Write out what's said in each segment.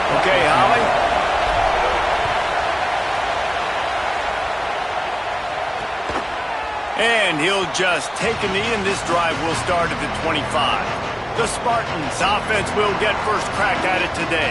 Okay, Holly. And he'll just take a knee, and this drive will start at the 25. The Spartans' offense will get first crack at it today.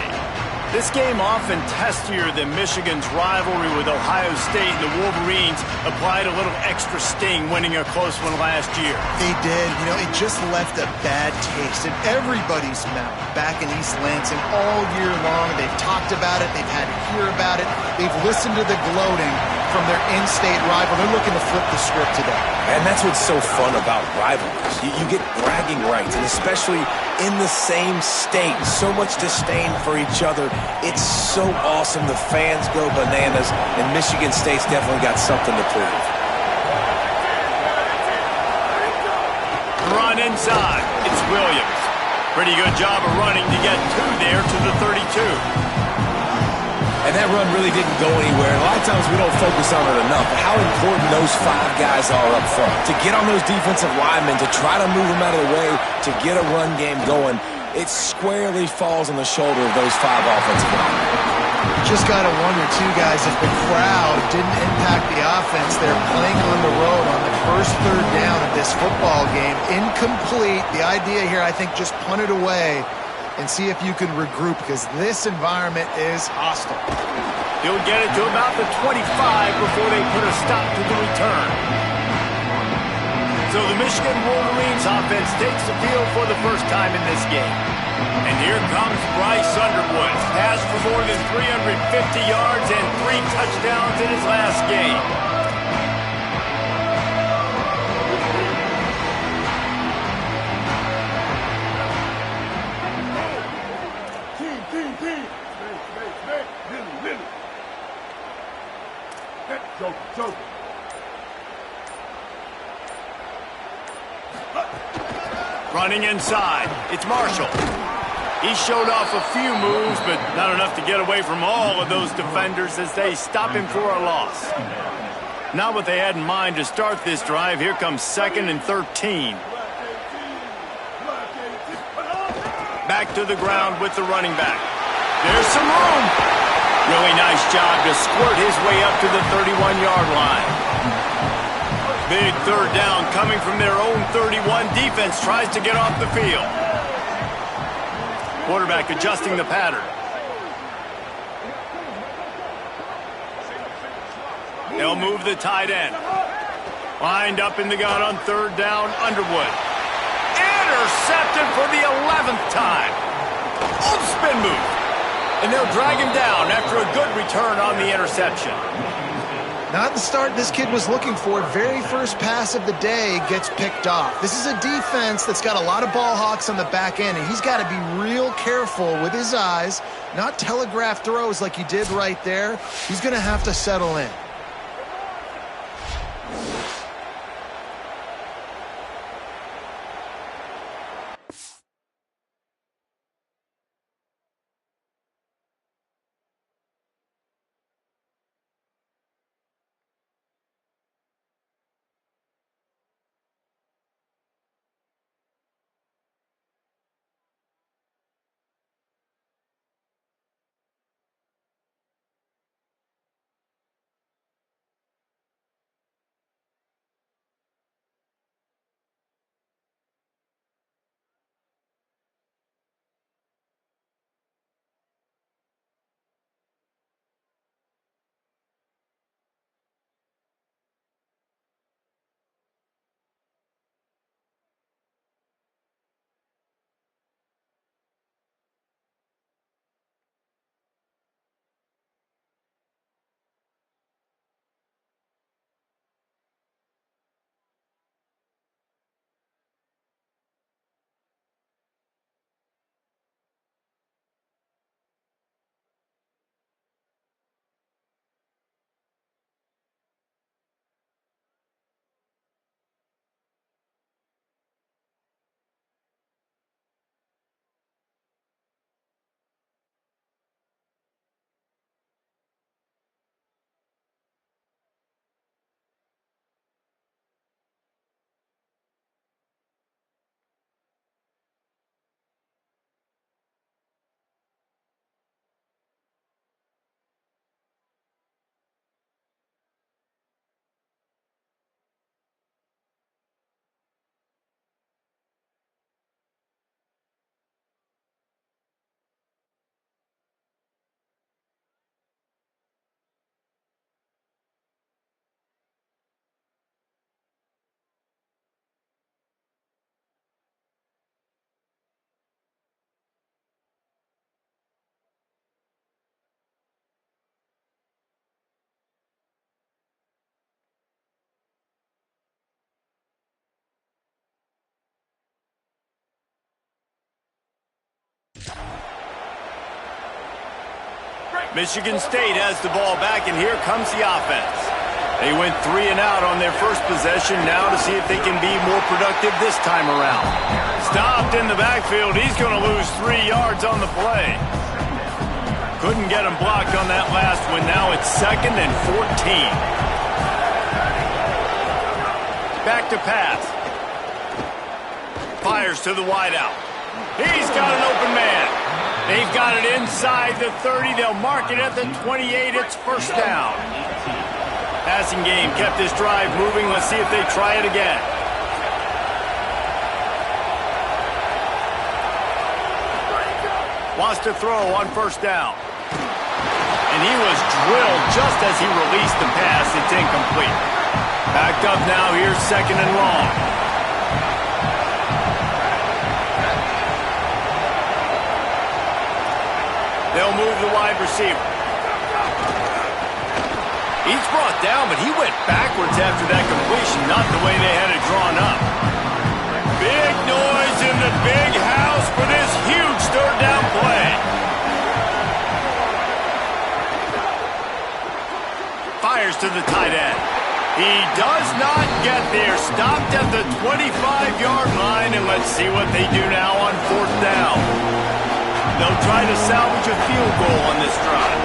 This game often testier than Michigan's rivalry with Ohio State, and the Wolverines applied a little extra sting winning a close one last year. They did. You know, it just left a bad taste in everybody's mouth back in East Lansing all year long. They've talked about it. They've had to hear about it. They've listened to the gloating from their in-state rival. They're looking to flip the script today. And that's what's so fun about rivalries. You get bragging rights, and especially in the same state. So much disdain for each other. It's so awesome. The fans go bananas, and Michigan State's definitely got something to prove. Run inside. It's Williams. Pretty good job of running to get two there to the 32. And that run really didn't go anywhere. And a lot of times we don't focus on it enough. But how important those five guys are up front. To get on those defensive linemen, to try to move them out of the way, to get a run game going, it squarely falls on the shoulder of those five offensive linemen. Just got to wonder, too, guys, if the crowd didn't impact the offense. They're playing on the road on the first third down of this football game. Incomplete. The idea here, I think, just punt it away and see if you can regroup, because this environment is hostile. He'll get it to about the 25 before they put a stop to the return. So the Michigan Wolverines offense takes the field for the first time in this game. And here comes Bryce Underwood. Passed for more than 350 yards and 3 touchdowns in his last game. Running inside, it's Marshall. He showed off a few moves, but not enough to get away from all of those defenders as they stop him for a loss. Not what they had in mind to start this drive. Here comes 2nd and 13. Back to the ground with the running back. There's some room. Really nice job to squirt his way up to the 31-yard line. Big third down coming from their own 31. Defense tries to get off the field. Quarterback adjusting the pattern. They'll move the tight end. Lined up in the gun on third down, Underwood. Intercepted for the 11th time. On spin move. And they'll drag him down after a good return on the interception. Not the start this kid was looking for. Very first pass of the day gets picked off. This is a defense that's got a lot of ball hawks on the back end, and he's got to be real careful with his eyes, not telegraph throws like he did right there. He's going to have to settle in. Michigan State has the ball back, and here comes the offense. They went 3 and out on their first possession, now to see if they can be more productive this time around. Stopped in the backfield. He's going to lose 3 yards on the play. Couldn't get him blocked on that last one. Now it's 2nd and 14. Back to pass. Fires to the wideout. He's got an open man. They've got it inside the 30. They'll mark it at the 28. It's first down. Passing game kept this drive moving. Let's see if they try it again. Wants to throw on first down. And he was drilled just as he released the pass. It's incomplete. Backed up now. Here's 2nd and long. They'll move the wide receiver. He's brought down, but he went backwards after that completion, not the way they had it drawn up. Big noise in the big house for this huge 3rd down play. Fires to the tight end. He does not get there. Stopped at the 25-yard line, and let's see what they do now on 4th down. They'll try to salvage a field goal on this drive.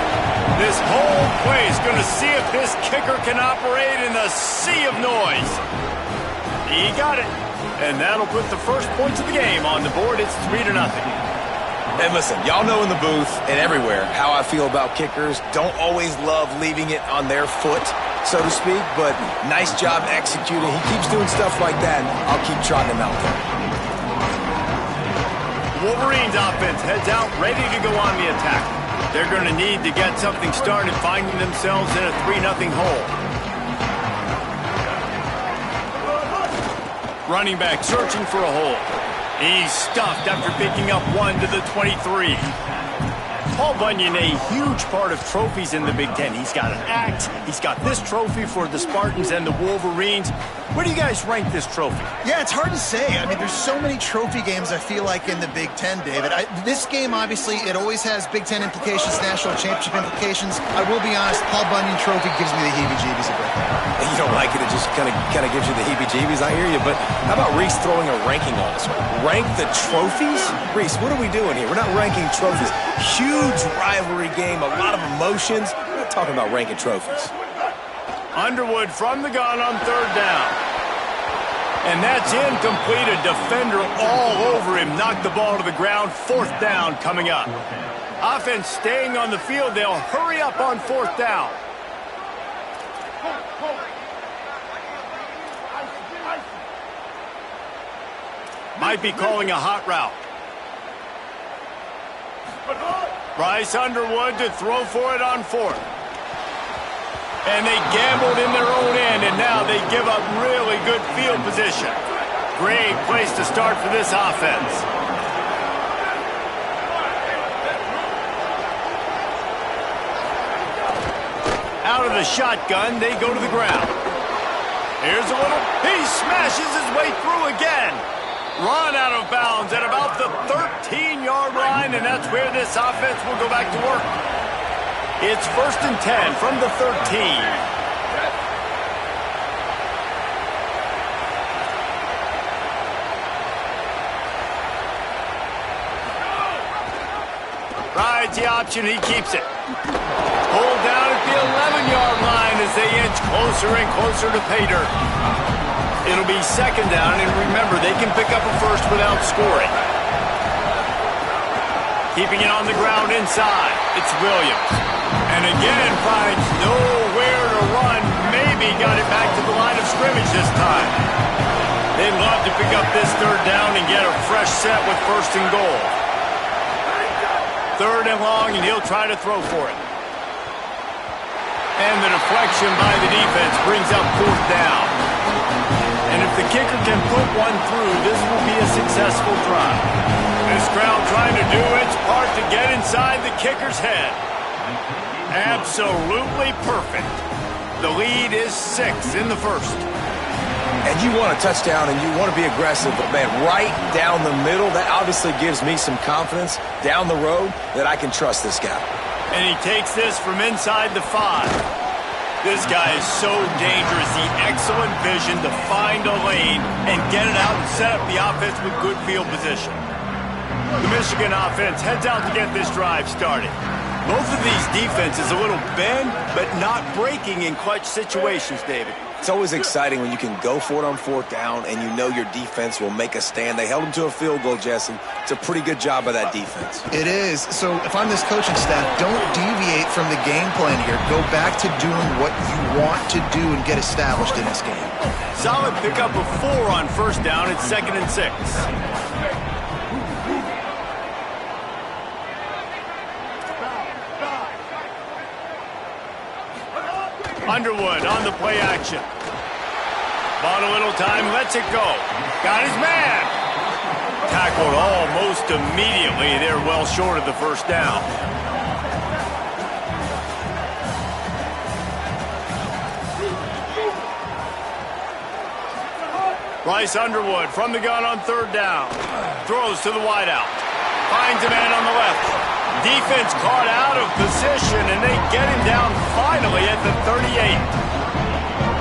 This whole play is going to see if this kicker can operate in the sea of noise. He got it. And that'll put the first points of the game on the board. It's 3-0. And listen, y'all know in the booth and everywhere how I feel about kickers. Don't always love leaving it on their foot, so to speak, but nice job executing. He keeps doing stuff like that. I'll keep trotting him out there. Wolverines offense heads out, ready to go on the attack. They're going to need to get something started, finding themselves in a 3-0 hole. Running back searching for a hole. He's stuffed after picking up 1 to the 23. Paul Bunyan, a huge part of trophies in the Big Ten. He's got an axe. He's got this trophy for the Spartans and the Wolverines. Where do you guys rank this trophy? Yeah, it's hard to say. I mean, there's so many trophy games, I feel like, in the Big Ten, David. This game, obviously, it always has Big Ten implications, national championship implications. I will be honest, Paul Bunyan Trophy gives me the heebie-jeebies a bit. You don't like it, it just kind of gives you the heebie-jeebies. I hear you, but how about Reese throwing a ranking on us? Rank the trophies? Reese, what are we doing here? We're not ranking trophies. Huge rivalry game, a lot of emotions. We're not talking about ranking trophies. Underwood from the gun on 3rd down. And that's incomplete. A defender all over him. Knocked the ball to the ground. 4th down coming up. Offense staying on the field. They'll hurry up on 4th down. Might be calling a hot route. Bryce Underwood to throw for it on 4th. And they gambled in their own end, and now they give up really good field position. Great place to start for this offense. Out of the shotgun, they go to the ground. Here's a little, he smashes his way through again. Run out of bounds at about the 13-yard line, and that's where this offense will go back to work. It's 1st and 10 from the 13. Rides the option, he keeps it. Pulled down at the 11-yard line as they inch closer and closer to pay dirt. It'll be 2nd down, and remember, they can pick up a first without scoring. Keeping it on the ground inside, it's Williams. And again, finds nowhere to run. Maybe got it back to the line of scrimmage this time. They'd love to pick up this 3rd down and get a fresh set with 1st and goal. 3rd and long, and he'll try to throw for it. And the deflection by the defense brings up 4th down. And if the kicker can put one through, this will be a successful drive. This crowd trying to do its part to get inside the kicker's head. Absolutely perfect. The lead is 6 in the 1st. And you want a touchdown and you want to be aggressive, but, man, right down the middle, that obviously gives me some confidence down the road that I can trust this guy. And he takes this from inside the 5. This guy is so dangerous. The excellent vision to find a lane and get it out and set up the offense with good field position. The Michigan offense heads out to get this drive started. Both of these defenses a little bend, but not breaking in clutch situations, David. It's always exciting when you can go for it on 4th down and you know your defense will make a stand. They held them to a field goal, Jesse. It's a pretty good job by that defense. It is. So if I'm this coaching staff, don't deviate from the game plan here. Go back to doing what you want to do and get established in this game. Solid pickup of 4 on 1st down. It's 2nd and 6. Underwood on the play action. Bought a little time, lets it go. Got his man. Tackled almost immediately. They're well short of the 1st down. Bryce Underwood from the gun on 3rd down. Throws to the wideout. Finds a man on the left. Defense caught out of position, and they get him down finally at the 38.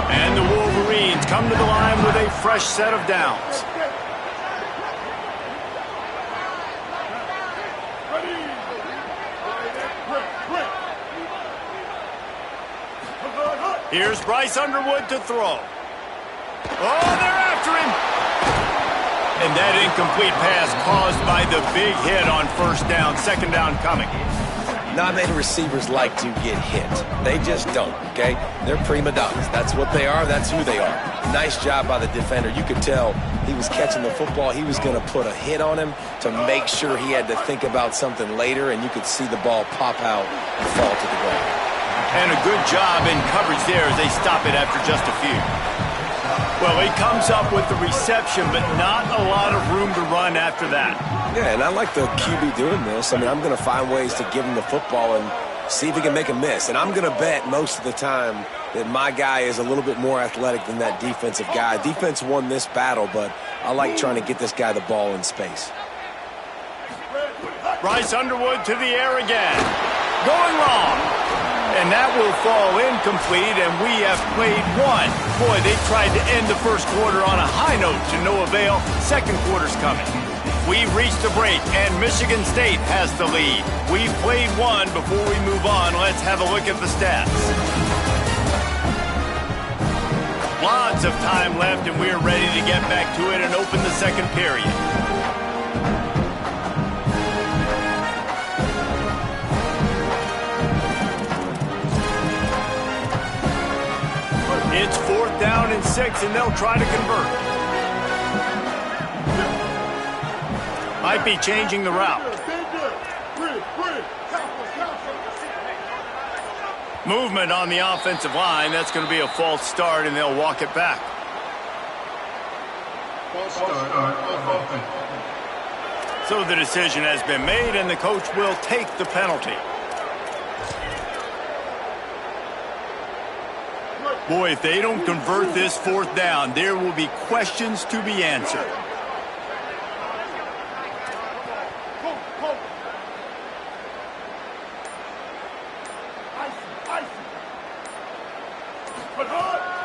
And the Wolverines come to the line with a fresh set of downs. Here's Bryce Underwood to throw. Oh, they're after him. And that incomplete pass caused by the big hit on 1st down, 2nd down coming. Not many receivers like to get hit. They just don't, okay? They're prima donnas. That's what they are. That's who they are. Nice job by the defender. You could tell he was catching the football. He was going to put a hit on him to make sure he had to think about something later, and you could see the ball pop out and fall to the ground. And a good job in coverage there as they stop it after just a few. Well, he comes up with the reception, but not a lot of room to run after that. Yeah, and I like the QB doing this. I mean, I'm going to find ways to give him the football and see if he can make a miss. And I'm going to bet most of the time that my guy is a little bit more athletic than that defensive guy. Defense won this battle, but I like trying to get this guy the ball in space. Bryce Underwood to the air again. Going long. And that will fall incomplete, and we have played 1. Boy, they tried to end the 1st quarter on a high note to no avail. 2nd quarter's coming. We've reached a break, and Michigan State has the lead. We've played 1. Before we move on, let's have a look at the stats. Lots of time left, and we're ready to get back to it and open the 2nd period. It's 4th down and 6, and they'll try to convert. Might be changing the route. Movement on the offensive line. That's going to be a false start, and they'll walk it back. So the decision has been made, and the coach will take the penalty. Boy, if they don't convert this 4th down, there will be questions to be answered.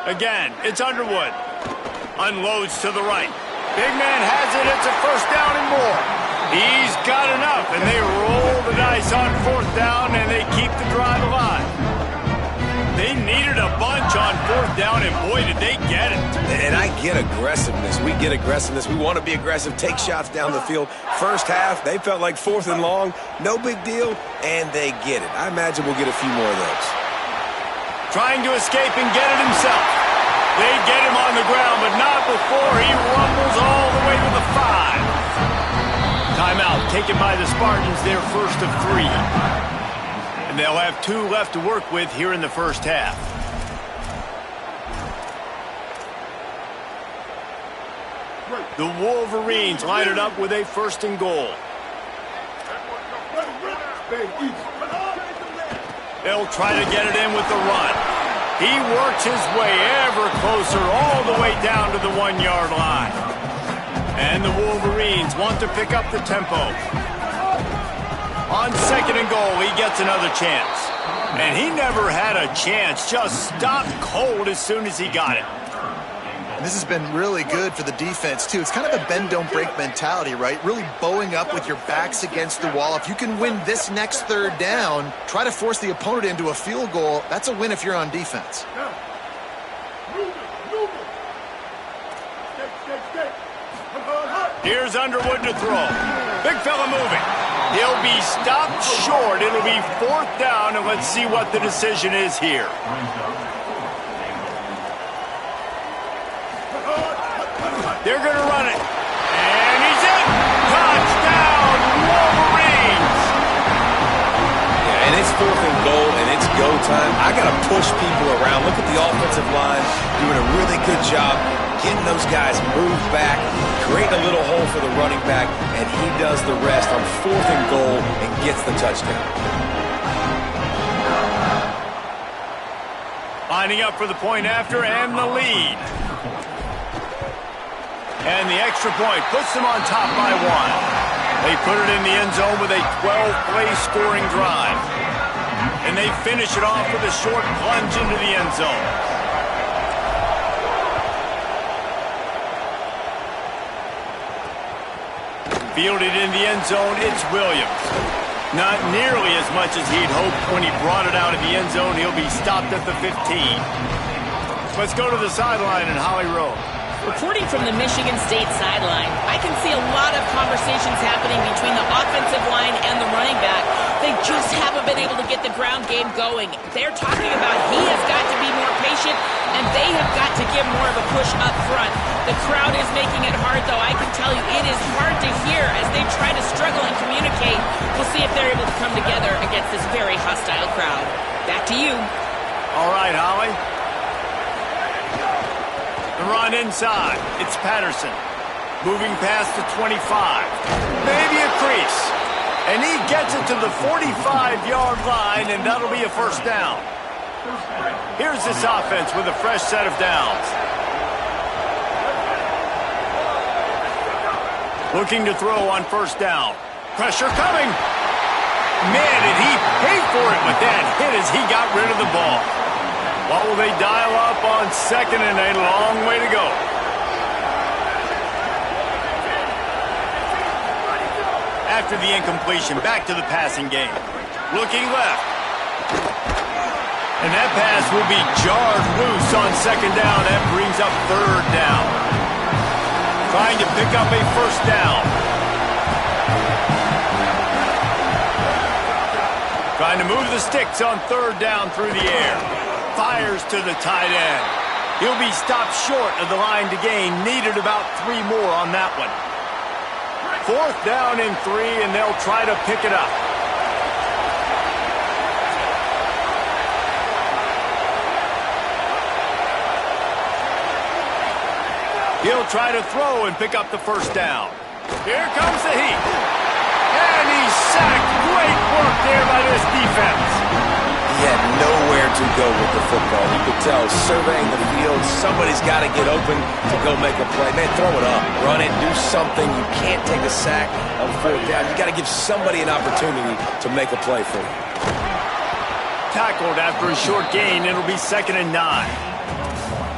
Again, it's Underwood. Unloads to the right. Big man has it. It's a 1st down and more. He's got enough, and they roll the dice on 4th down, and they keep the drive alive. They needed a bunch on 4th down, and boy, did they get it. And I get aggressiveness. We get aggressiveness. We want to be aggressive, take shots down the field. 1st half, they felt like 4th and long. No big deal, and they get it. I imagine we'll get a few more of those. Trying to escape and get it himself. They get him on the ground, but not before he rumbles all the way to the 5. Timeout taken by the Spartans, their 1st of 3. And they'll have 2 left to work with here in the 1st half. The Wolverines line it up with a 1st and goal. They'll try to get it in with the run. He works his way ever closer all the way down to the 1-yard line. And the Wolverines want to pick up the tempo. On 2nd and goal, he gets another chance. And he never had a chance, just stopped cold as soon as he got it. And this has been really good for the defense, too. It's kind of a bend-don't-break mentality, right? Really bowing up with your backs against the wall. If you can win this next 3rd down, try to force the opponent into a field goal. That's a win if you're on defense. Here's Underwood to throw. Big fella moving. He'll be stopped short. It'll be 4th down, and let's see what the decision is here. They're going to run it. And he's in. Touchdown, Wolverines. Yeah, and it's 4th and goal, and it's go time. I got to push people around. Look at the offensive line doing a really good job getting those guys moved back, creating a little hole for the running back, and he does the rest on 4th and goal and gets the touchdown. Lining up for the point after and the lead. And the extra point puts them on top by 1. They put it in the end zone with a 12-play scoring drive. And they finish it off with a short plunge into the end zone. Fielded in the end zone, it's Williams. Not nearly as much as he'd hoped when he brought it out of the end zone. He'll be stopped at the 15. Let's go to the sideline in Holly Rowe. Reporting from the Michigan State sideline, I can see a lot of conversations happening between the offensive line and the running back. They just haven't been able to get the ground game going. They're talking about he has got to be more patient, and they have got to give more of a push up front. The crowd is making it hard, though. I can tell you it is hard to hear as they try to struggle and communicate. We'll see if they're able to come together against this very hostile crowd. Back to you. All right, Holly. The run inside. It's Patterson. Moving past the 25. Maybe a crease. And he gets it to the 45-yard line, and that'll be a 1st down. Here's this offense with a fresh set of downs. Looking to throw on 1st down. Pressure coming. Man, did he pay for it with that hit as he got rid of the ball. What will they dial up on 2nd and a long way to go? After the incompletion, back to the passing game. Looking left. And that pass will be jarred loose on 2nd down. That brings up 3rd down. Trying to pick up a 1st down. Trying to move the sticks on 3rd down through the air. Fires to the tight end. He'll be stopped short of the line to gain. Needed about 3 more on that one. 4th down and 3, and they'll try to pick it up. He'll try to throw and pick up the 1st down. Here comes the heat. And he's sacked. Great work there by this defense. He had nowhere to go with the football. You could tell, surveying the field, somebody's got to get open to go make a play. Man, throw it up, run it, do something. You can't take a sack on 4th down. You got to give somebody an opportunity to make a play for you. Tackled after a short gain. It'll be 2nd and 9.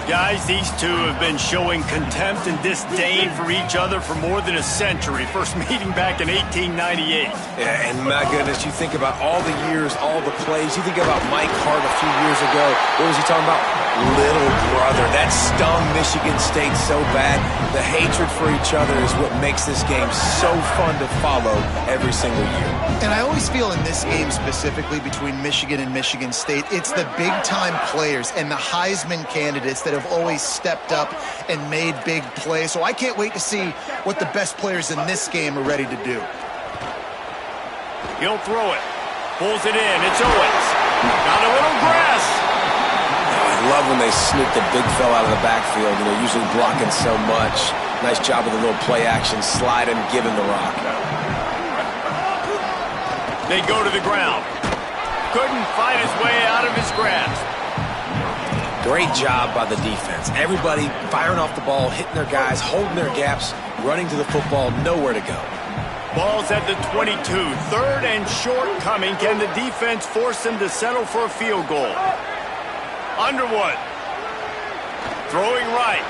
Guys, these two have been showing contempt and disdain for each other for more than a century. First meeting back in 1898. Yeah, and my goodness, you think about all the years, all the plays. You think about Mike Hart a few years ago. What was he talking about? Little brother. That stung Michigan State so bad. The hatred for each other is what makes this game so fun to follow every single year. And I always feel in this game specifically between Michigan and Michigan State, it's the big-time players and the Heisman candidates that have always stepped up and made big plays. So I can't wait to see what the best players in this game are ready to do. He'll throw it. Pulls it in. It's Owens. Got a little grass. I love when they sneak the big fella out of the backfield. You know, usually blocking so much. Nice job with a little play action. Slide him, give him the rock. They go to the ground. Couldn't fight his way out of his grasp. Great job by the defense. Everybody firing off the ball, hitting their guys, holding their gaps, running to the football, nowhere to go. Ball's at the 22. 3rd and short coming. Can the defense force them to settle for a field goal? Underwood. Throwing right.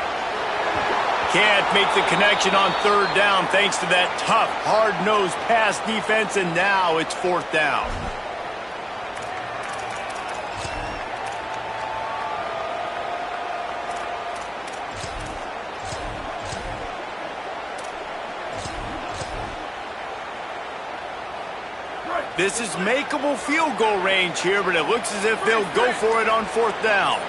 Can't make the connection on 3rd down thanks to that tough, hard-nosed pass defense, and now it's 4th down. This is makeable field goal range here, but it looks as if they'll go for it on 4th down.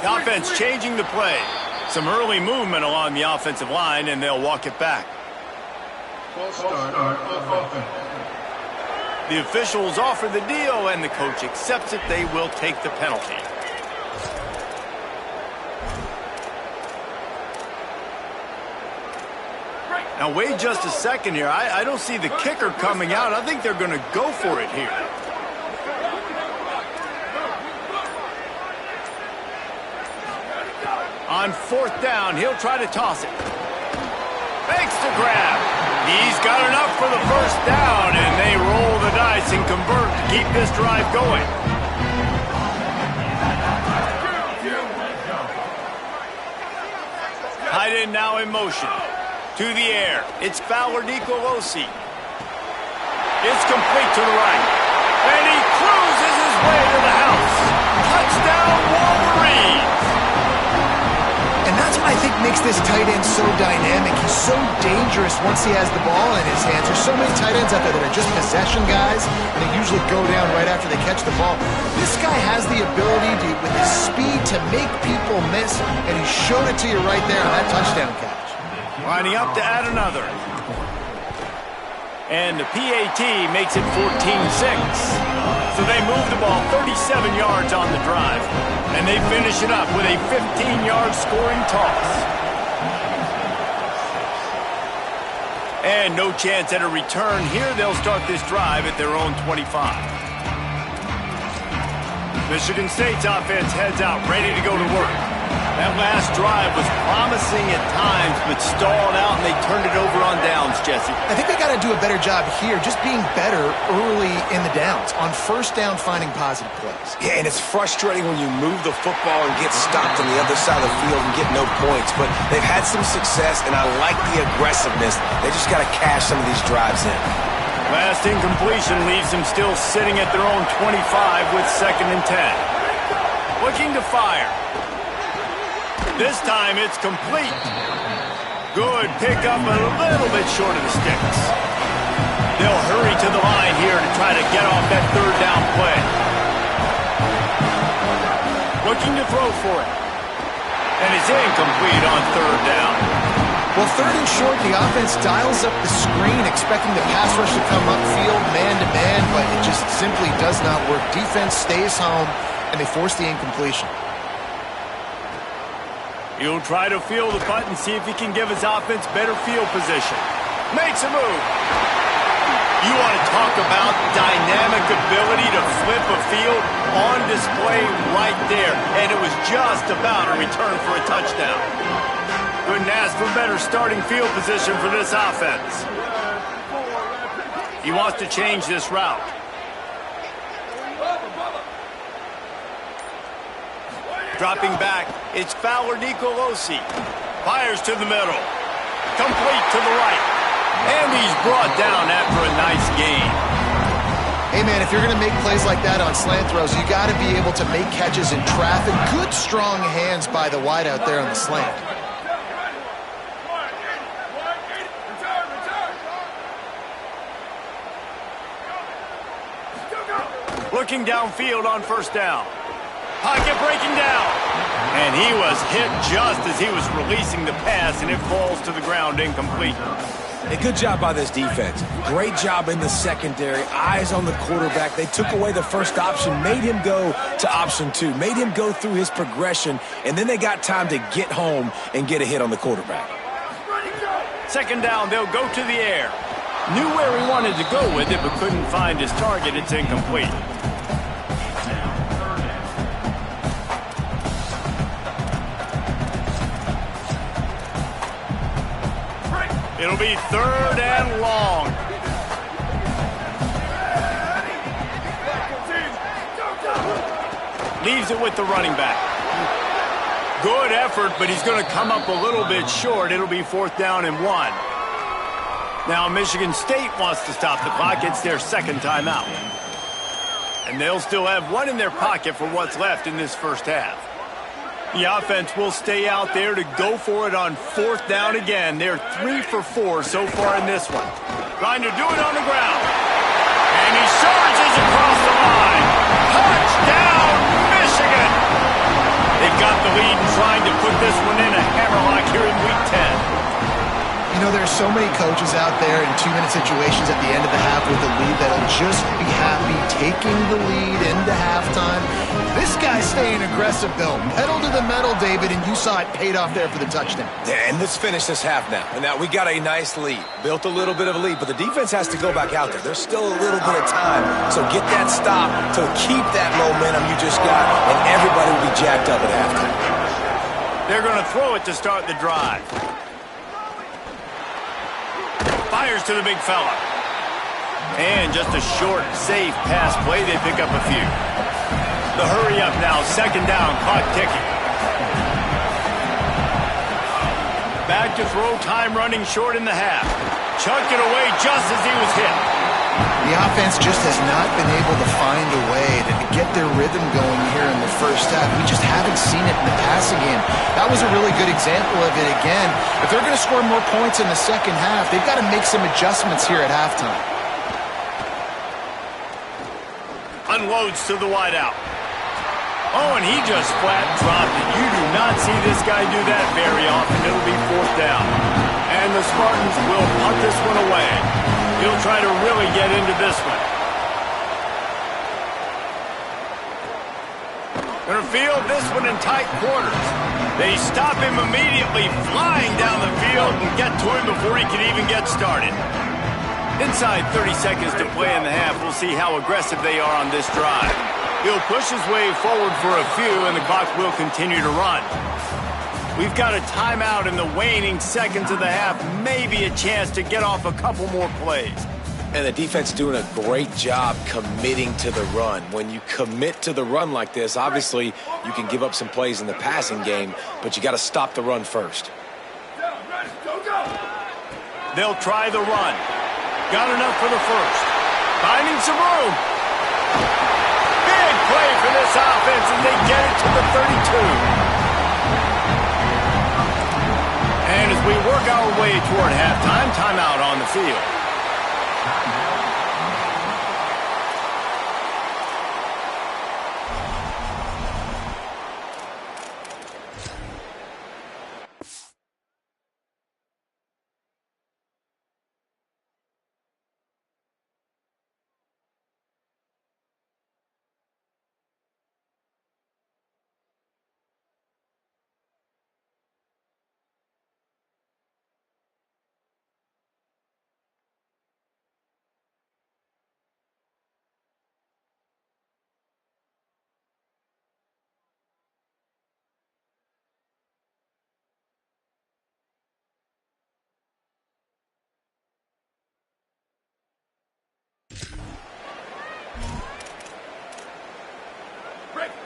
The offense changing the play. Some early movement along the offensive line, and they'll walk it back. The officials offer the deal, and the coach accepts it. They will take the penalty. Now, wait just a second here. I don't see the kicker coming out. I think they're going to go for it here. On 4th down, he'll try to toss it. Fakes to grab. He's got enough for the 1st down, and they roll the dice and convert to keep this drive going. Tight end now in motion. To the air. It's Fowler Nicolosi. It's complete to the right. And he cruises his way to the house. Touchdown, Wolverines! And that's what I think makes this tight end so dynamic. He's so dangerous once he has the ball in his hands. There's so many tight ends out there that are just possession guys, and they usually go down right after they catch the ball. This guy has the ability to, with his speed, to make people miss, and he showed it to you right there on that touchdown catch. Lining up to add another. And the PAT makes it 14-6. So they move the ball 37 yards on the drive. And they finish it up with a 15-yard scoring toss. And no chance at a return here. They'll start this drive at their own 25. Michigan State's offense heads out, ready to go to work. That last drive was promising at times, but stalled out, and they turned it over on downs, Jesse. I think they got to do a better job here, just being better early in the downs. On 1st down, finding positive plays. Yeah, and it's frustrating when you move the football and get stopped on the other side of the field and get no points. But they've had some success, and I like the aggressiveness. They just got to cash some of these drives in. Last incompletion leaves them still sitting at their own 25 with 2nd and 10. Looking to fire. This time it's complete. Good pickup, a little bit short of the sticks. They'll hurry to the line here to try to get off that 3rd down play. Looking to throw for it. And it's incomplete on 3rd down. Well, 3rd and short, the offense dials up the screen, expecting the pass rush to come upfield, man-to-man, but it just simply does not work. Defense stays home, and they force the incompletion. He'll try to feel the punt and see if he can give his offense better field position. Makes a move. You want to talk about dynamic ability to flip a field on display right there. And it was just about a return for a touchdown. Couldn't ask for better starting field position for this offense. He wants to change this route. Dropping back, it's Fowler Nicolosi. Fires to the middle. Complete to the right. And he's brought down after a nice gain. Hey, man, if you're going to make plays like that on slant throws, you got to be able to make catches in traffic. Good, strong hands by the wide out there on the slant. Looking downfield on 1st down. Pocket breaking down. And he was hit just as he was releasing the pass, and it falls to the ground incomplete. A good job by this defense. Great job in the secondary. Eyes on the quarterback. They took away the first option, made him go to option 2, made him go through his progression, and then they got time to get home and get a hit on the quarterback. 2nd down, they'll go to the air. Knew where he wanted to go with it, but couldn't find his target. It's incomplete. It'll be 3rd and long. Leaves it with the running back. Good effort, but he's going to come up a little bit short. It'll be 4th down and 1. Now Michigan State wants to stop the clock. It's their 2nd timeout. And they'll still have 1 in their pocket for what's left in this first half. The offense will stay out there to go for it on 4th down again. They're 3 for 4 so far in this one. Trying to do it on the ground. And he surges across the line. Touchdown, Michigan! They've got the lead and trying to put this one in a hammerlock here in Week 10. You know, there's so many coaches out there in 2-minute situations at the end of the half with the lead that'll just be happy taking the lead into halftime. This guy's staying aggressive, though. Pedal to the metal, David, and you saw it paid off there for the touchdown. Yeah, and let's finish this half now. And now we got a nice lead. Built a little bit of a lead, but the defense has to go back out there. There's still a little bit of time. So get that stop to keep that momentum you just got, and everybody will be jacked up at halftime. They're going to throw it to start the drive. Fires to the big fella. And just a short, safe pass play. They pick up a few. The hurry up now. 2nd down. Clock ticking. Back to throw. Time running short in the half. Chunked it away just as he was hit. The offense just has not been able to find a way to get their rhythm going here in the first half. We just haven't seen it in the passing game. That was a really good example of it again. If they're going to score more points in the second half, they've got to make some adjustments here at halftime. Unloads to the wideout. Oh, and he just flat dropped it. You do not see this guy do that very often. It'll be 4th down. And the Spartans will punt this one away. He'll try to really get into this one. Going to field this one in tight quarters. They stop him immediately, flying down the field and get to him before he can even get started. Inside 30 seconds to play in the half. We'll see how aggressive they are on this drive. He'll push his way forward for a few, and the clock will continue to run. We've got a timeout in the waning seconds of the half. Maybe a chance to get off a couple more plays. And the defense doing a great job committing to the run. When you commit to the run like this, obviously you can give up some plays in the passing game, but you got to stop the run first. They'll try the run. Got enough for the first. Finding some room. Big play for this offense, and they get it to the 32. And as we work our way toward halftime, timeout on the field.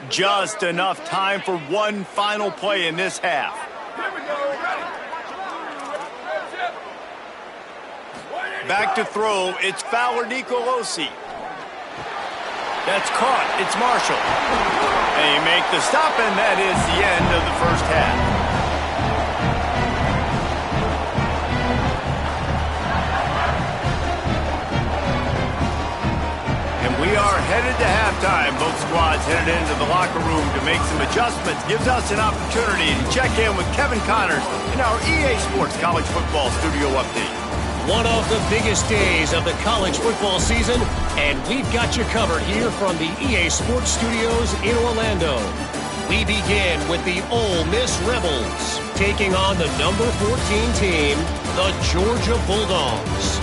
Just enough time for one final play in this half. Back to throw, it's Fowler Nicolosi. That's caught, it's Marshall. They make the stop, and that is the end of the first half. We are headed to halftime. Both squads headed into the locker room to make some adjustments. Gives us an opportunity to check in with Kevin Connors in our EA Sports College Football Studio Update. One of the biggest days of the college football season, and we've got you covered here from the EA Sports Studios in Orlando. We begin with the Ole Miss Rebels taking on the number 14 team, the Georgia Bulldogs.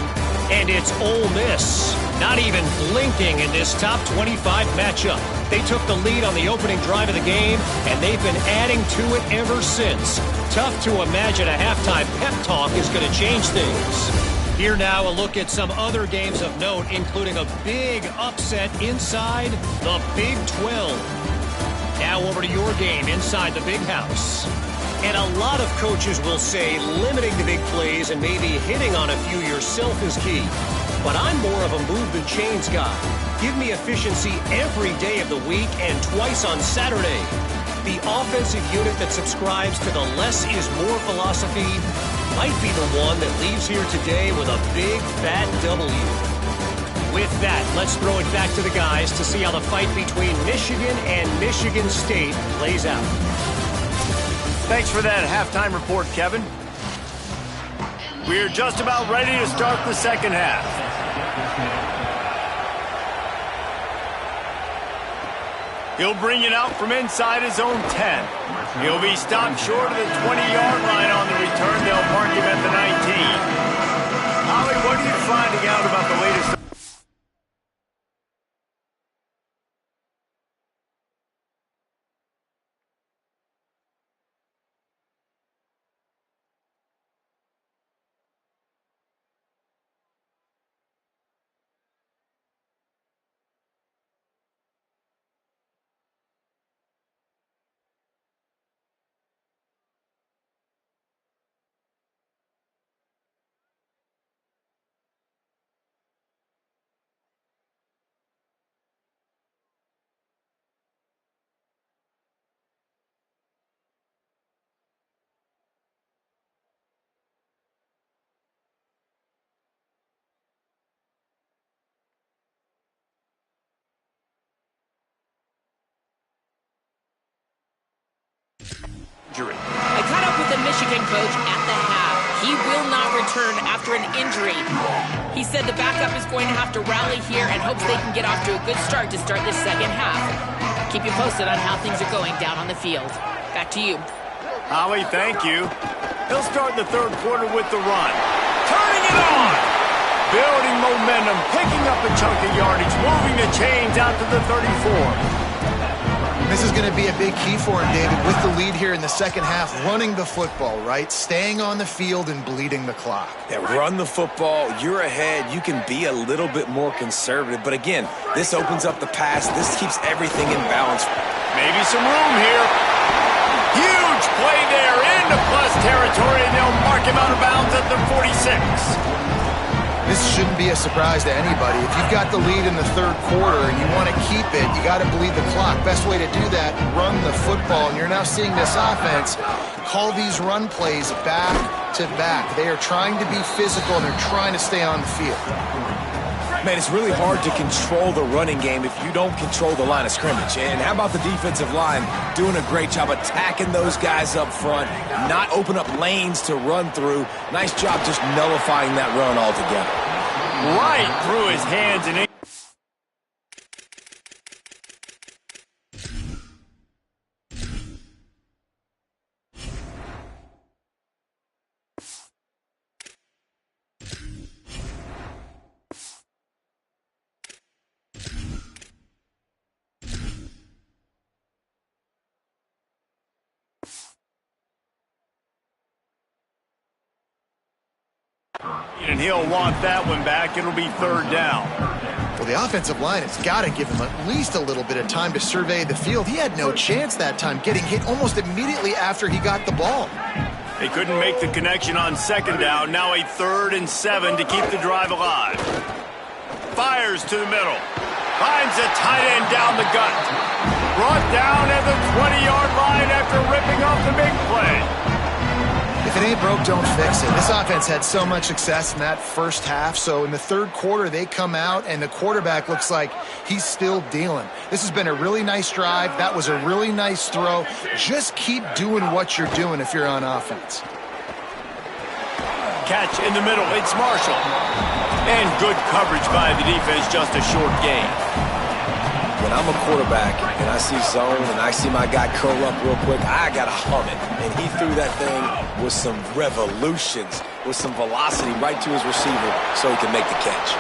And it's Ole Miss Not even blinking in this top 25 matchup. They took the lead on the opening drive of the game, and they've been adding to it ever since. Tough to imagine a halftime pep talk is going to change things. Here now, a look at some other games of note, including a big upset inside the Big 12. Now over to your game inside the Big House. And a lot of coaches will say limiting the big plays and maybe hitting on a few yourself is key. But I'm more of a move the chains guy. Give me efficiency every day of the week and twice on Saturday. The offensive unit that subscribes to the less is more philosophy might be the one that leaves here today with a big fat W. With that, let's throw it back to the guys to see how the fight between Michigan and Michigan State plays out. Thanks for that halftime report, Kevin. We're just about ready to start the second half. He'll bring it out from inside his own 10. He'll be stopped short of the 20-yard line on the return. They'll mark him at the 19. Holly, what are you finding out about the latest? I caught up with the Michigan coach at the half. He will not return after an injury. He said the backup is going to have to rally here and hopes they can get off to a good start to start this second half. Keep you posted on how things are going down on the field. Back to you. Holly, thank you. He'll start the third quarter with the run. Turning it on! Building momentum, picking up a chunk of yardage, moving the chains out to the 34. This is going to be a big key for him, David, with the lead here in the second half, running the football, right? Staying on the field and bleeding the clock. Yeah, run the football. You're ahead. You can be a little bit more conservative. But again, this opens up the pass. This keeps everything in balance. Maybe some room here. Huge play there into plus territory, and they'll mark him out of bounds at the 46. This shouldn't be a surprise to anybody. If you've got the lead in the third quarter and you want to keep it, you got to bleed the clock. Best way to do that, run the football. And you're now seeing this offense call these run plays back to back. They are trying to be physical, and they're trying to stay on the field. Man, it's really hard to control the running game if you don't control the line of scrimmage. And how about the defensive line doing a great job attacking those guys up front, not open up lanes to run through. Nice job just nullifying that run altogether. Right through his hands and in. And he'll want that one back. It'll be third down. Well, the offensive line has got to give him at least a little bit of time to survey the field. He had no chance that time, getting hit almost immediately after he got the ball. They couldn't make the connection on second down. Now a 3rd and 7 to keep the drive alive. Fires to the middle. Finds a tight end down the gut. Brought down at the 20-yard line after ripping off the big play. If it ain't broke, don't fix it. This offense had so much success in that first half, so in the third quarter, they come out, and the quarterback looks like he's still dealing. This has been a really nice drive. That was a really nice throw. Just keep doing what you're doing if you're on offense. Catch in the middle. It's Marshall. And good coverage by the defense, just a short gain. When I'm a quarterback and I see zone and I see my guy curl up real quick, I got to hum it. And he threw that thing with some revolutions, with some velocity right to his receiver so he can make the catch.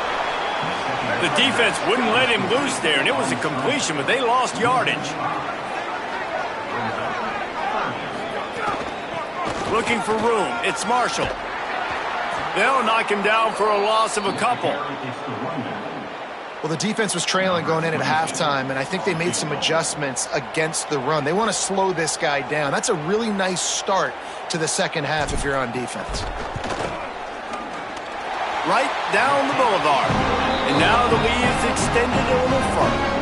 The defense wouldn't let him loose there, and it was a completion, but they lost yardage. Looking for room. It's Marshall. They'll knock him down for a loss of a couple. Well, the defense was trailing going in at halftime, and I think they made some adjustments against the run. They want to slow this guy down. That's a really nice start to the second half if you're on defense. Right down the boulevard. And now the lead is extended a little further.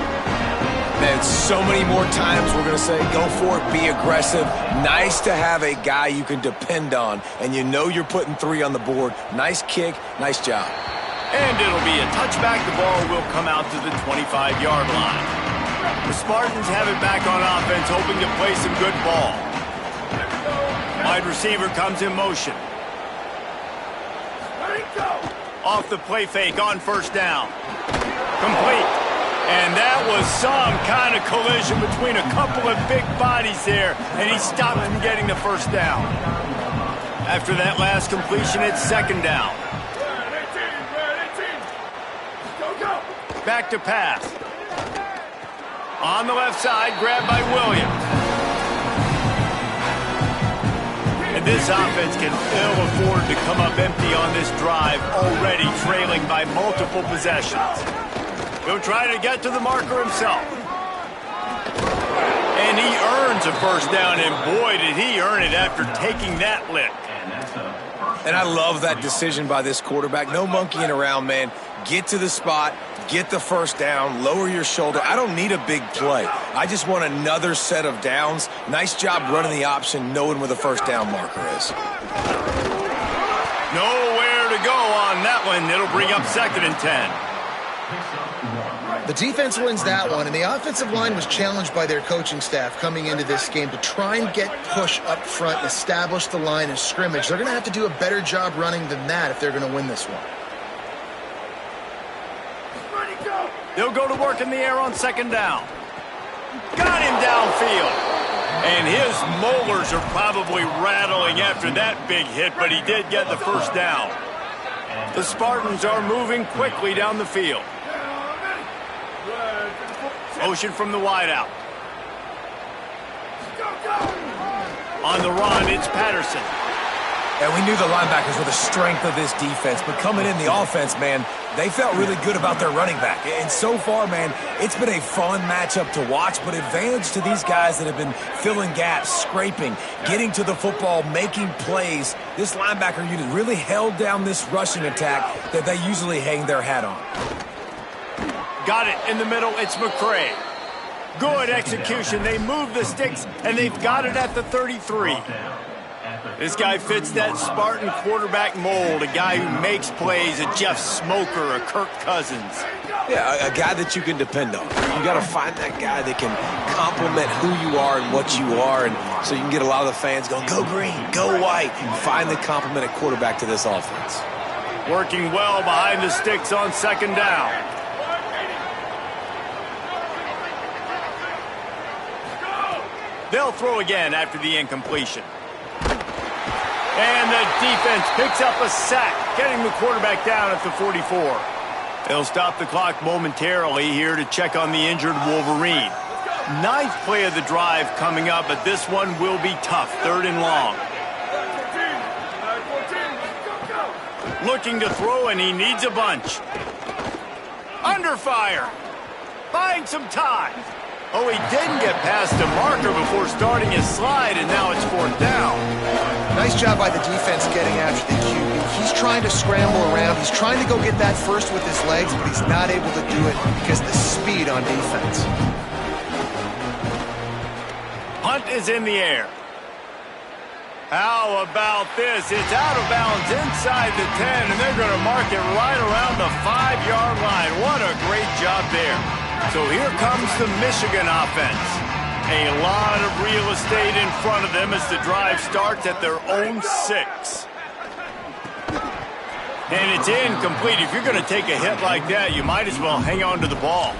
Man, so many more times we're going to say, go for it, be aggressive. Nice to have a guy you can depend on, and you know you're putting 3 on the board. Nice kick, nice job. And it'll be a touchback. The ball will come out to the 25-yard line. The Spartans have it back on offense, hoping to play some good ball. Wide receiver comes in motion. Off the play fake on first down. Complete. And that was some kind of collision between a couple of big bodies there, and he stopped from getting the first down. After that last completion, it's second down. Back to pass. On the left side, grabbed by Williams. And this offense can ill afford to come up empty on this drive, already trailing by multiple possessions. He'll try to get to the marker himself. And he earns a first down, and boy, did he earn it after taking that lick. And I love that decision by this quarterback. No monkeying around, man. Get to the spot, get the first down, lower your shoulder. I don't need a big play. I just want another set of downs. Nice job running the option, knowing where the first down marker is. Nowhere to go on that one. It'll bring up second and 10. The defense wins that one, and the offensive line was challenged by their coaching staff coming into this game to try and get push up front and establish the line of scrimmage. They're going to have to do a better job running than that if they're going to win this one. They'll go to work in the air on second down. Got him downfield. And his molars are probably rattling after that big hit, but he did get the first down. The Spartans are moving quickly down the field. Motion from the wideout. On the run, it's Patterson. And we knew the linebackers were the strength of this defense, but coming in the offense, man, they felt really good about their running back. And so far, man, it's been a fun matchup to watch, but advantage to these guys that have been filling gaps, scraping, getting to the football, making plays. This linebacker unit really held down this rushing attack that they usually hang their hat on. Got it in the middle. It's McCray. Good execution. They move the sticks, and they've got it at the 33. This guy fits that Spartan quarterback mold, a guy who makes plays, a Jeff Smoker, a Kirk Cousins. Yeah, a guy that you can depend on. You got to find that guy that can complement who you are and what you are, and so you can get a lot of the fans going, go green, go white, and find the complemented quarterback to this offense. Working well behind the sticks on second down. They'll throw again after the incompletion. And the defense picks up a sack, getting the quarterback down at the 44. They'll stop the clock momentarily here to check on the injured Wolverine. Ninth play of the drive coming up, but this one will be tough. Third and long. Looking to throw, and he needs a bunch. Under fire. Buying some time. Oh, he didn't get past the marker before starting his slide, and now it's fourth down. Nice job by the defense getting after the QB. He's trying to scramble around. He's trying to go get that first with his legs, but he's not able to do it because of the speed on defense. Punt is in the air. How about this? It's out of bounds inside the 10, and they're going to mark it right around the 5-yard line. What a great job there. So here comes the Michigan offense. A lot of real estate in front of them as the drive starts at their own 6. And it's incomplete. If you're going to take a hit like that, you might as well hang on to the ball.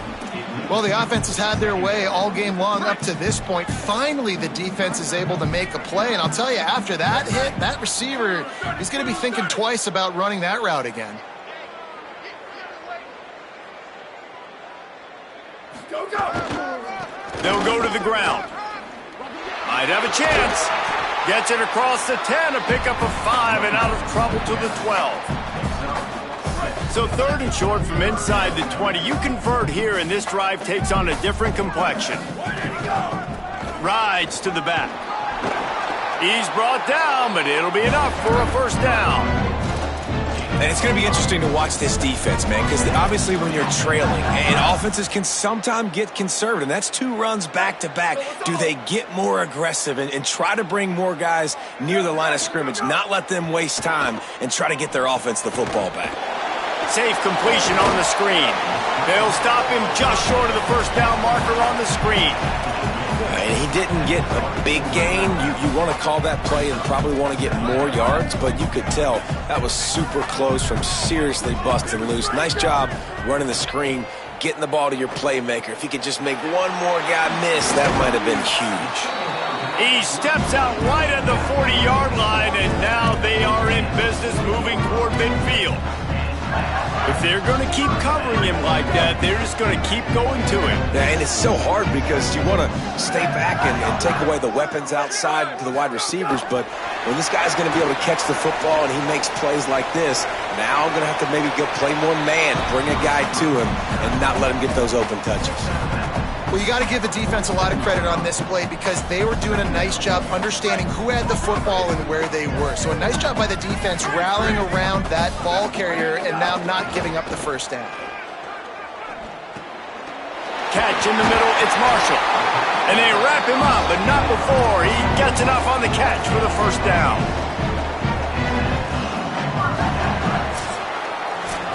Well, the offense has had their way all game long up to this point. Finally, the defense is able to make a play. And I'll tell you, after that hit, that receiver, he's going to be thinking twice about running that route again. They'll go to the ground. Might have a chance. Gets it across the 10, a pickup of 5, and out of trouble to the 12. So 3rd and short from inside the 20. You convert here, and this drive takes on a different complexion. Rides to the back. He's brought down, but it'll be enough for a first down. And it's going to be interesting to watch this defense, man, because obviously when you're trailing, and offenses can sometimes get conservative, and that's 2 runs back-to-back. Do they get more aggressive and try to bring more guys near the line of scrimmage, not let them waste time, and try to get their offense the football back? Safe completion on the screen. They'll stop him just short of the first down marker on the screen. And he didn't get a big gain. You want to call that play and probably want to get more yards, but you could tell that was super close from seriously busting loose. Nice job running the screen, getting the ball to your playmaker. If he could just make one more guy miss, that might have been huge. He steps out right at the 40-yard line, and now they are in business moving toward midfield. If they're going to keep covering him like that, they're just going to keep going to him. Yeah, and it's so hard because you want to stay back and take away the weapons outside to the wide receivers, but when this guy's going to be able to catch the football and he makes plays like this, now I'm going to have to maybe go play more man, bring a guy to him, and not let him get those open touches. Well, you got to give the defense a lot of credit on this play because they were doing a nice job understanding who had the football and where they were. So a nice job by the defense rallying around that ball carrier and now not giving up the first down. Catch in the middle, it's Marshall. And they wrap him up, but not before he gets enough on the catch for the first down.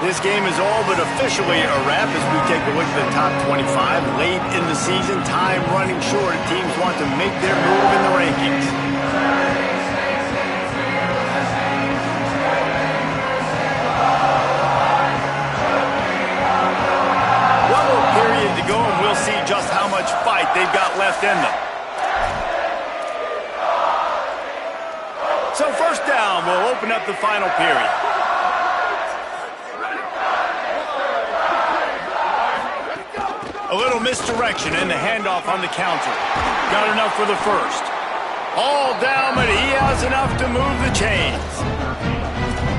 This game is all but officially a wrap as we take a look at the top 25. Late in the season, time running short. Teams want to make their move in the rankings. One more period to go, and we'll see just how much fight they've got left in them. So first down will open up the final period. A little misdirection and the handoff on the counter. Got enough for the first. All down, but he has enough to move the chains.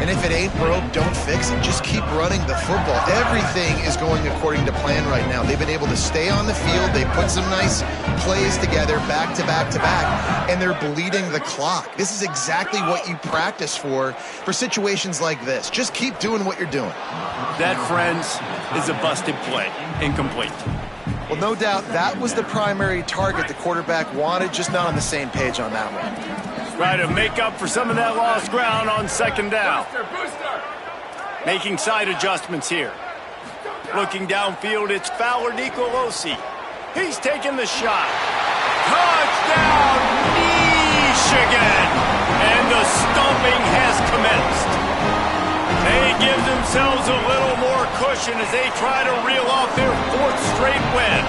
And if it ain't broke, don't fix it. Just keep running the football. Everything is going according to plan right now. They've been able to stay on the field. They put some nice plays together back to back to back, and they're bleeding the clock. This is exactly what you practice for situations like this. Just keep doing what you're doing. That, friends, is a busted play. Incomplete. Well, no doubt that was the primary target the quarterback wanted, just not on the same page on that one. Try to make up for some of that lost ground on second down. Making side adjustments here. Looking downfield, it's Fowler Nicolosi. He's taking the shot. Touchdown, Michigan! And the stomping has commenced. They give themselves a little more cushion as they try to reel off their 4th straight win.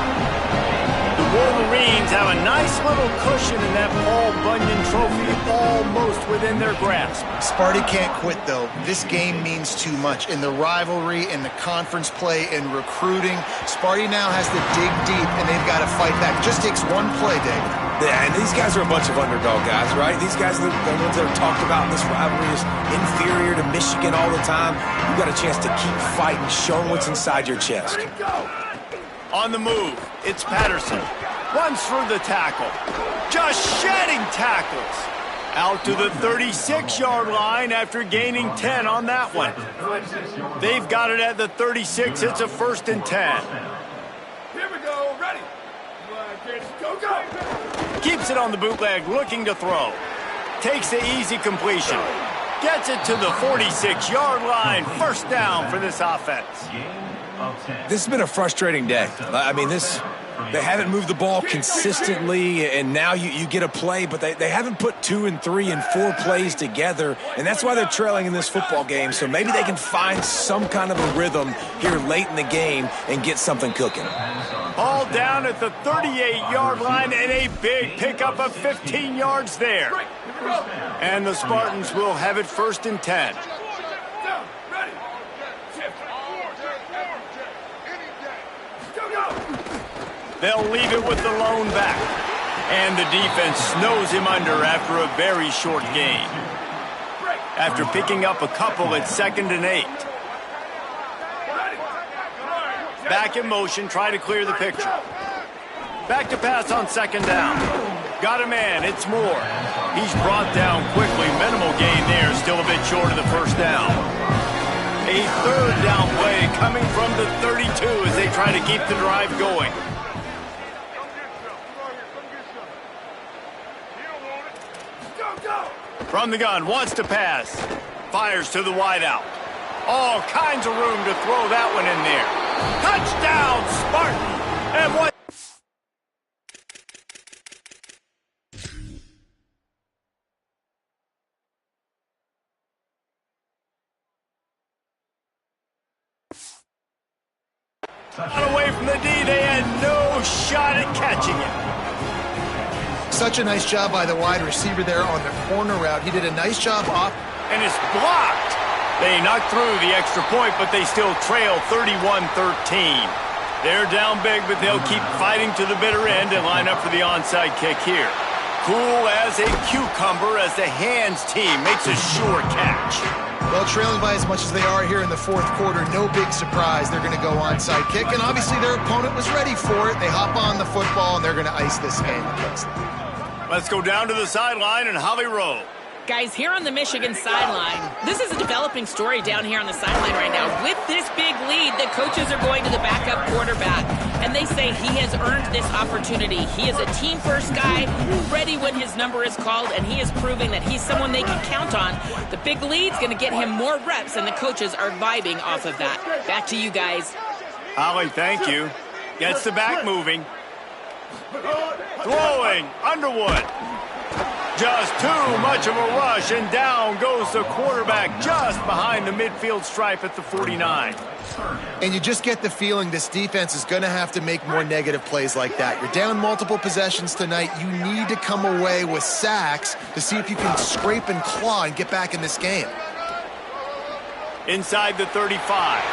The Wolverines have a nice little cushion in that Paul Bunyan trophy almost within their grasp. Sparty can't quit, though. This game means too much. In the rivalry, in the conference play, in recruiting, Sparty now has to dig deep, and they've got to fight back. It just takes one play, Dave. Yeah, and these guys are a bunch of underdog guys, right? These guys, the ones that are talked about in this rivalry is inferior to Michigan all the time. You got a chance to keep fighting, show them what's inside your chest. On the move, it's Patterson. Runs through the tackle. Just shedding tackles. Out to the 36-yard line after gaining 10 on that one. They've got it at the 36. It's a 1st and 10. Here we go. Ready. Go, go. Keeps it on the bootleg, looking to throw. Takes the easy completion. Gets it to the 46-yard line. First down for this offense. This has been a frustrating day. I mean, they haven't moved the ball consistently, and now you get a play, but they haven't put 2 and 3 and 4 plays together, and that's why they're trailing in this football game. So maybe they can find some kind of a rhythm here late in the game and get something cooking. Ball down at the 38-yard line, and a big pickup of 15 yards there. And the Spartans will have it 1st and 10. They'll leave it with the lone back. And the defense snows him under after a very short gain. After picking up a couple at 2nd and 8. Back in motion, try to clear the picture. Back to pass on 2nd down. Got a man, it's Moore. He's brought down quickly. Minimal gain there, still a bit short of the first down. A 3rd down play coming from the 32 as they try to keep the drive going. From the gun, wants to pass. Fires to the wideout. All kinds of room to throw that one in there. Touchdown, Spartan! And what? Away from the D, they had no shot at catching it. Such a nice job by the wide receiver there on the corner route. He did a nice job off. And it's blocked. They knocked through the extra point, but they still trail 31-13. They're down big, but they'll keep fighting to the bitter end and line up for the onside kick here. Cool as a cucumber as the hands team makes a sure catch. Well, trailing by as much as they are here in the 4th quarter, no big surprise. They're going to go onside kick, and obviously their opponent was ready for it. They hop on the football, and they're going to ice this game. Let's go down to the sideline and Holly Rowe. Guys, here on the Michigan sideline, this is a developing story down here on the sideline right now. With this big lead, the coaches are going to the backup quarterback, and they say he has earned this opportunity. He is a team-first guy, ready when his number is called, and he is proving that he's someone they can count on. The big lead's going to get him more reps, and the coaches are vibing off of that. Back to you guys. Holly, thank you. Gets the back moving. Throwing, Underwood. Just too much of a rush, and down goes the quarterback just behind the midfield stripe at the 49. And you just get the feeling this defense is going to have to make more negative plays like that. You're down multiple possessions tonight. You need to come away with sacks to see if you can scrape and claw and get back in this game. Inside the 35.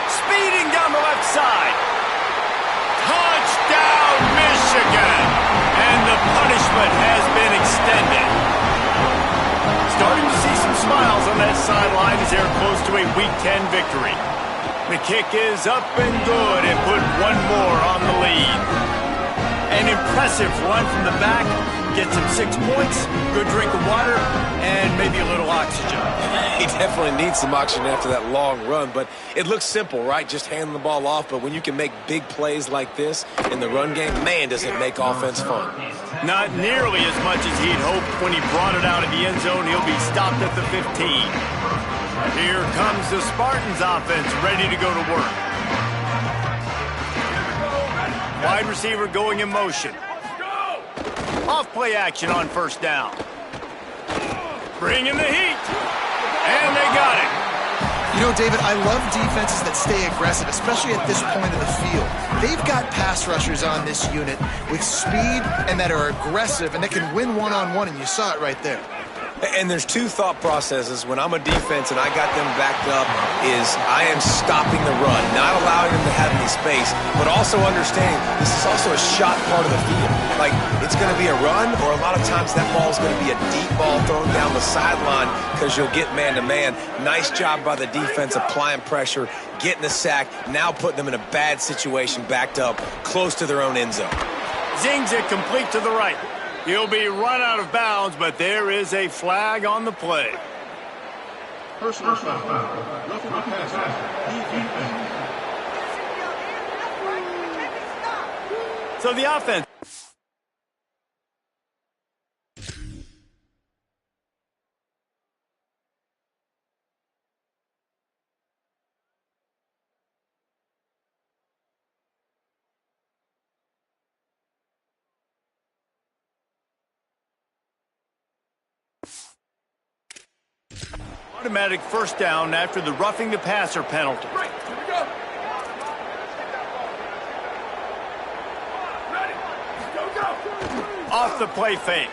Speeding down the left side. Touchdown, Michigan! And the punishment has been extended. Starting to see some smiles on that sideline as they're close to a Week 10 victory. The kick is up and good and put one more on the lead. An impressive run from the back. Gets him 6 points, good drink of water, and maybe a little oxygen. He definitely needs some oxygen after that long run, but it looks simple, right? Just handing the ball off, but when you can make big plays like this in the run game, man, does it make offense fun. Not nearly as much as he'd hoped when he brought it out of the end zone. He'll be stopped at the 15. Here comes the Spartans offense, ready to go to work. Wide receiver going in motion. Off play action on 1st down. Bring in the heat. And they got it. You know, David, I love defenses that stay aggressive, especially at this point of the field. They've got pass rushers on this unit with speed and that are aggressive and that can win one-on-one, and you saw it right there. And there's 2 thought processes when I'm a defense and I got them backed up is I am stopping the run, not allowing them to have any space, but also understanding this is also a shot part of the field. Like, it's going to be a run, or a lot of times that ball is going to be a deep ball thrown down the sideline because you'll get man-to-man. Nice job by the defense applying pressure, getting the sack, now putting them in a bad situation backed up close to their own end zone. Zings it complete to the right. He'll be run out of bounds, but there is a flag on the play. Personal foul. Roughing the passer. So the offense. Automatic 1st down after the roughing the passer penalty. Right, here we go. Ready. Go. Off the play fake.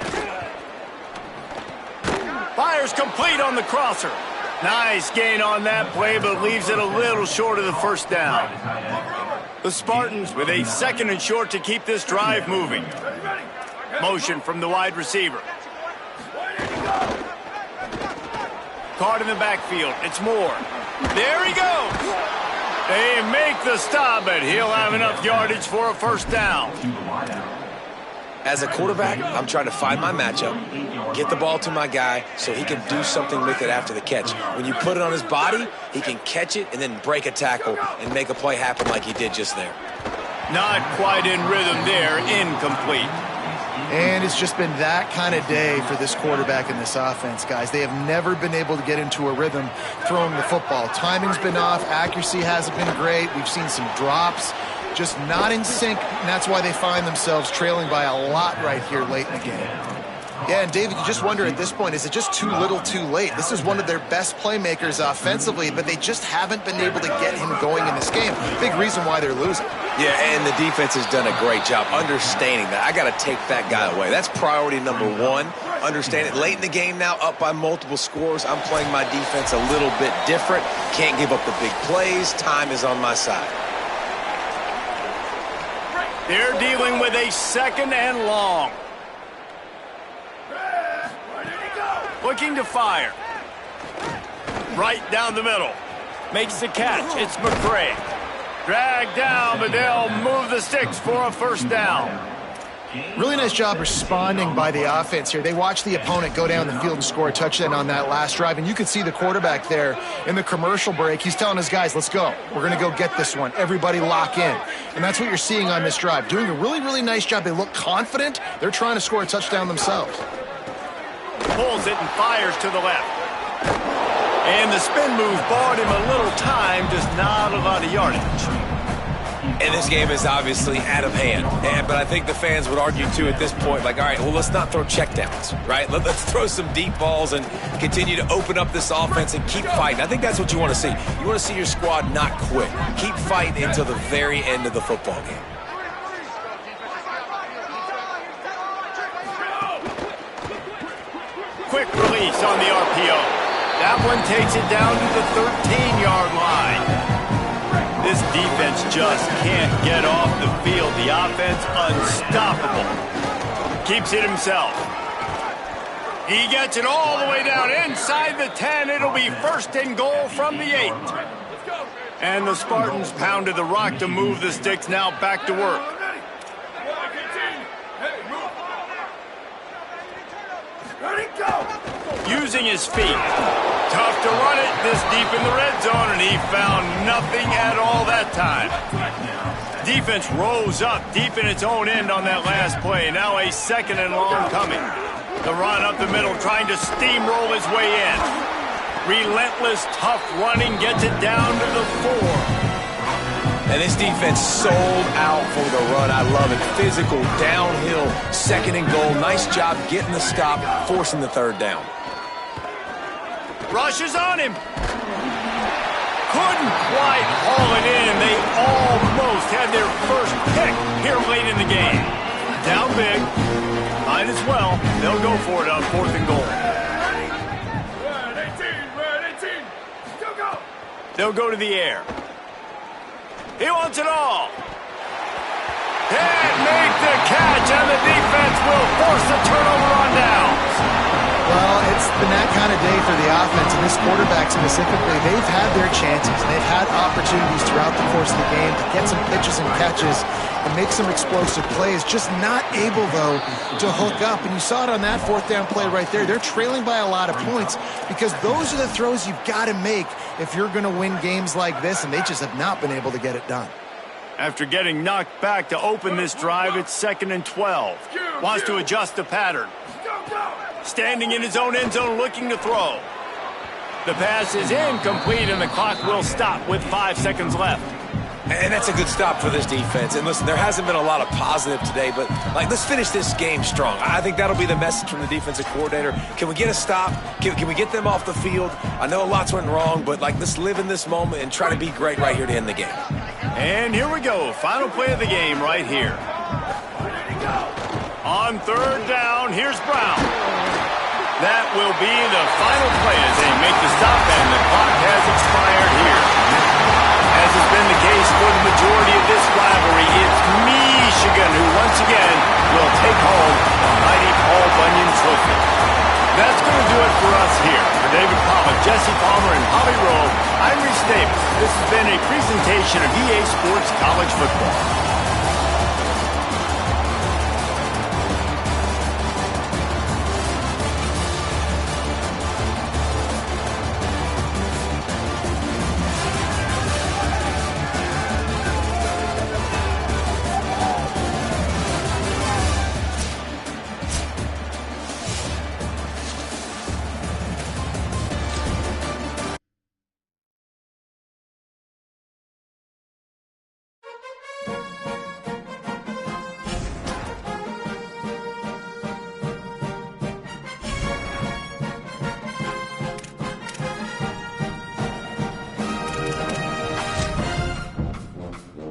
Fires complete on the crosser. Nice gain on that play, but leaves it a little short of the 1st down. The Spartans with a 2nd and short to keep this drive moving. Motion from the wide receiver. Caught in the backfield. It's Moore. There he goes. They make the stop, but he'll have enough yardage for a first down. As a quarterback, I'm trying to find my matchup, get the ball to my guy so he can do something with it after the catch. When you put it on his body, he can catch it and then break a tackle and make a play happen like he did just there. Not quite in rhythm there, incomplete. And it's just been that kind of day for this quarterback and this offense, guys. They have never been able to get into a rhythm throwing the football. Timing's been off. Accuracy hasn't been great. We've seen some drops. Just not in sync, and that's why they find themselves trailing by a lot right here late in the game. Yeah, and David, you just wonder at this point, is it just too little too late? This is one of their best playmakers offensively, but they just haven't been able to get him going in this game. Big reason why they're losing. Yeah, and the defense has done a great job understanding that. I got to take that guy away. That's priority number one. Understand it. Late in the game now, up by multiple scores. I'm playing my defense a little bit different. Can't give up the big plays. Time is on my side. They're dealing with a 2nd and long. Looking to fire. Right down the middle. Makes the catch. It's McCray. Dragged down, but they'll move the sticks for a first down. Really nice job responding by the offense here. They watched the opponent go down the field and score a touchdown on that last drive, and you could see the quarterback there in the commercial break. He's telling his guys, let's go. We're going to go get this one. Everybody lock in. And that's what you're seeing on this drive. Doing a really, really nice job. They look confident. They're trying to score a touchdown themselves. Pulls it and fires to the left. And the spin move bought him a little time, just not a lot of yardage. And this game is obviously out of hand. But I think the fans would argue, too, at this point, like, all right, well, let's not throw checkdowns, right? Let's throw some deep balls and continue to open up this offense and keep fighting. I think that's what you want to see. You want to see your squad not quit. Keep fighting until the very end of the football game. Quick release on the RPO. That one takes it down to the 13-yard line. This defense just can't get off the field. The offense unstoppable. Keeps it himself. He gets it all the way down inside the 10. It'll be 1st and goal from the 8. And the Spartans pounded the rock to move the sticks. Now back to work. Using his feet. Tough to run it this deep in the red zone, and he found nothing at all that time. Defense rose up deep in its own end on that last play. Now a 2nd and long coming. The run up the middle, trying to steamroll his way in. Relentless, tough running gets it down to the 4. And this defense sold out for the run. I love it. Physical, downhill, 2nd and goal. Nice job getting the stop, forcing the 3rd down. Rushes on him. Couldn't quite haul it in, and they almost had their first pick here late in the game. Down big. Might as well. They'll go for it on 4th and goal. They'll go to the air. He wants it all. Can't make the catch, and the defense will force the turnover on downs. Well, it's been that kind of day for the offense, and this quarterback specifically. They've had their chances. They've had opportunities throughout the course of the game to get some pitches and catches and make some explosive plays. Just not able, though, to hook up. And you saw it on that 4th down play right there. They're trailing by a lot of points because those are the throws you've got to make if you're going to win games like this, and they just have not been able to get it done. After getting knocked back to open this drive, it's 2nd and 12. Wants to adjust the pattern. Standing in his own end zone looking to throw. The pass is incomplete, and the clock will stop with 5 seconds left. And that's a good stop for this defense. And listen, there hasn't been a lot of positive today, but let's finish this game strong. I think that'll be the message from the defensive coordinator. Can we get a stop? Can we get them off the field? I know lots went wrong, but let's live in this moment and try to be great right here to end the game. And here we go. Final play of the game right here. On 3rd down, here's Brown. That will be the final play as they make the stop, and the clock has expired here. As has been the case for the majority of this rivalry, it's Michigan who once again will take home the mighty Paul Bunyan Trophy. That's going to do it for us here. For David Palmer, Jesse Palmer, and Bobby Rowe, I'm Reese Davis. This has been a presentation of EA Sports College Football.